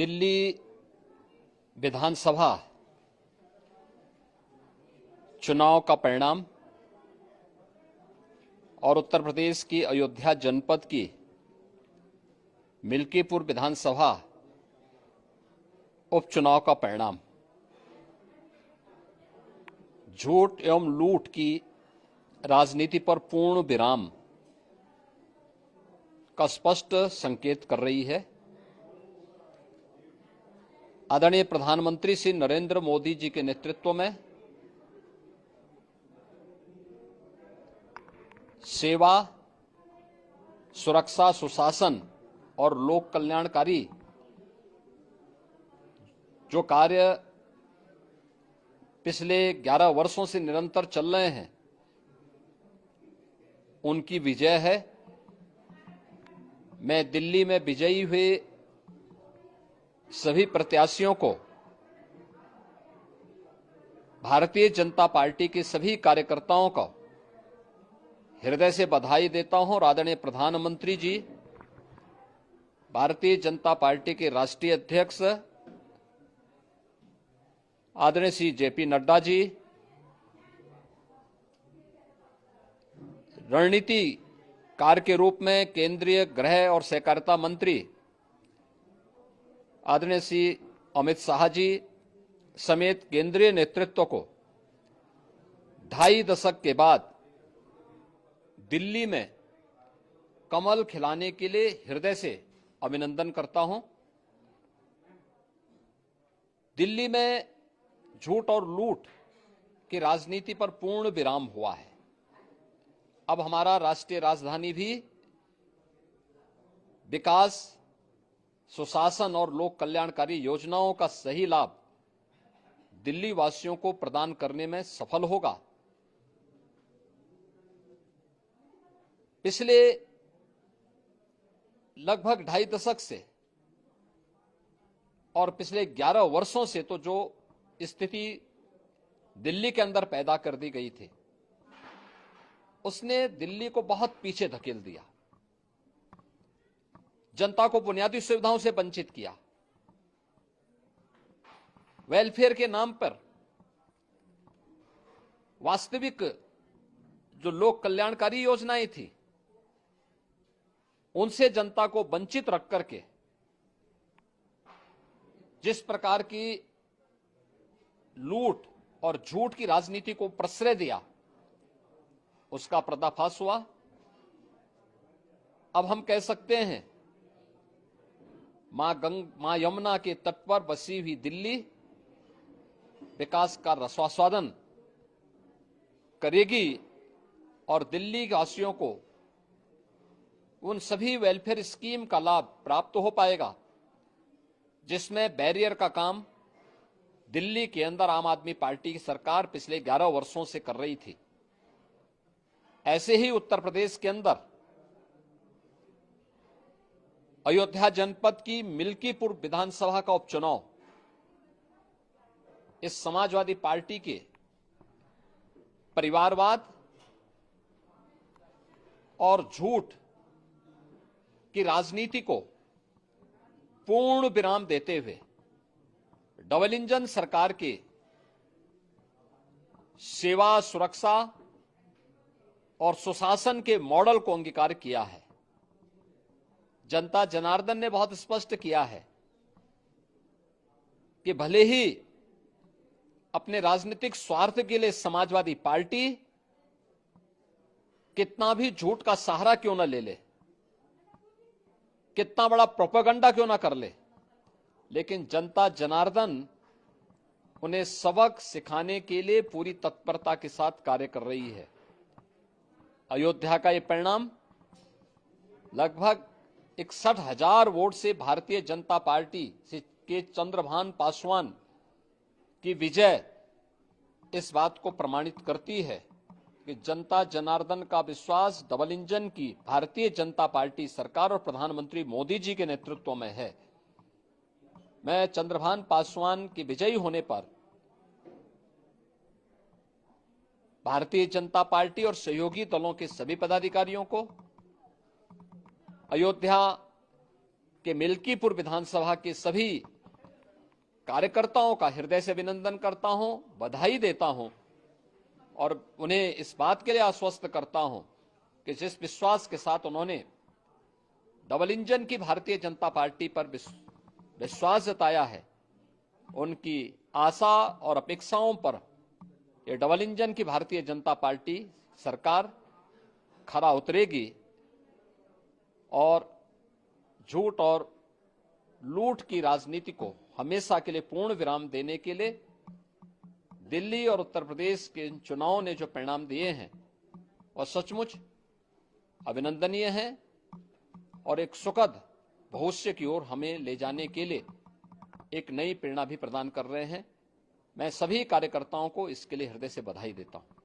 दिल्ली विधानसभा चुनाव का परिणाम और उत्तर प्रदेश की अयोध्या जनपद की मिल्कीपुर विधानसभा उपचुनाव का परिणाम झूठ एवं लूट की राजनीति पर पूर्ण विराम का स्पष्ट संकेत कर रही है। आदरणीय प्रधानमंत्री श्री नरेंद्र मोदी जी के नेतृत्व में सेवा, सुरक्षा, सुशासन और लोक कल्याणकारी जो कार्य पिछले 11 वर्षों से निरंतर चल रहे हैं, उनकी विजय है। मैं दिल्ली में विजयी हुए सभी प्रत्याशियों को, भारतीय जनता पार्टी के सभी कार्यकर्ताओं को हृदय से बधाई देता हूं और आदरणीय प्रधानमंत्री जी, भारतीय जनता पार्टी के राष्ट्रीय अध्यक्ष आदरणीय श्री जेपी नड्डा जी, रणनीतिकार के रूप में केंद्रीय गृह और सहकारिता मंत्री आदरणीय श्री अमित शाह जी समेत केंद्रीय नेतृत्व को 2.5 दशक के बाद दिल्ली में कमल खिलाने के लिए हृदय से अभिनंदन करता हूं। दिल्ली में झूठ और लूट की राजनीति पर पूर्ण विराम हुआ है। अब हमारा राष्ट्रीय राजधानी भी विकास, सुशासन और लोक कल्याणकारी योजनाओं का सही लाभ दिल्ली वासियों को प्रदान करने में सफल होगा। पिछले लगभग 2.5 दशक से और पिछले 11 वर्षों से तो जो स्थिति दिल्ली के अंदर पैदा कर दी गई थी, उसने दिल्ली को बहुत पीछे धकेल दिया, जनता को बुनियादी सुविधाओं से वंचित किया। वेलफेयर के नाम पर वास्तविक जो लोक कल्याणकारी योजनाएं थी, उनसे जनता को वंचित रख करके जिस प्रकार की लूट और झूठ की राजनीति को प्रश्रय दिया, उसका पर्दाफाश हुआ। अब हम कह सकते हैं मां यमुना के तट पर बसी हुई दिल्ली विकास का रसास्वादन करेगी और दिल्ली वासियों को उन सभी वेलफेयर स्कीम का लाभ प्राप्त हो पाएगा जिसमें बैरियर का काम दिल्ली के अंदर आम आदमी पार्टी की सरकार पिछले 11 वर्षों से कर रही थी। ऐसे ही उत्तर प्रदेश के अंदर अयोध्या जनपद की मिल्कीपुर विधानसभा का उपचुनाव इस समाजवादी पार्टी के परिवारवाद और झूठ की राजनीति को पूर्ण विराम देते हुए डबल इंजन सरकार के सेवा, सुरक्षा और सुशासन के मॉडल को अंगीकार किया है। जनता जनार्दन ने बहुत स्पष्ट किया है कि भले ही अपने राजनीतिक स्वार्थ के लिए समाजवादी पार्टी कितना भी झूठ का सहारा क्यों न ले ले, कितना बड़ा प्रोपेगेंडा क्यों ना कर ले, लेकिन जनता जनार्दन उन्हें सबक सिखाने के लिए पूरी तत्परता के साथ कार्य कर रही है। अयोध्या का ये परिणाम लगभग 61,000 वोट से भारतीय जनता पार्टी के चंद्रभान पासवान की विजय इस बात को प्रमाणित करती है कि जनता जनार्दन का विश्वास डबल इंजन की भारतीय जनता पार्टी सरकार और प्रधानमंत्री मोदी जी के नेतृत्व में है। मैं चंद्रभान पासवान की विजयी होने पर भारतीय जनता पार्टी और सहयोगी दलों के सभी पदाधिकारियों को, अयोध्या के मिल्कीपुर विधानसभा के सभी कार्यकर्ताओं का हृदय से अभिनंदन करता हूं, बधाई देता हूं और उन्हें इस बात के लिए आश्वस्त करता हूं कि जिस विश्वास के साथ उन्होंने डबल इंजन की भारतीय जनता पार्टी पर विश्वास जताया है, उनकी आशा और अपेक्षाओं पर ये डबल इंजन की भारतीय जनता पार्टी सरकार खरा उतरेगी और झूठ और लूट की राजनीति को हमेशा के लिए पूर्ण विराम देने के लिए दिल्ली और उत्तर प्रदेश के इन चुनावों ने जो परिणाम दिए हैं वह सचमुच अभिनंदनीय हैं और एक सुखद भविष्य की ओर हमें ले जाने के लिए एक नई प्रेरणा भी प्रदान कर रहे हैं। मैं सभी कार्यकर्ताओं को इसके लिए हृदय से बधाई देता हूं।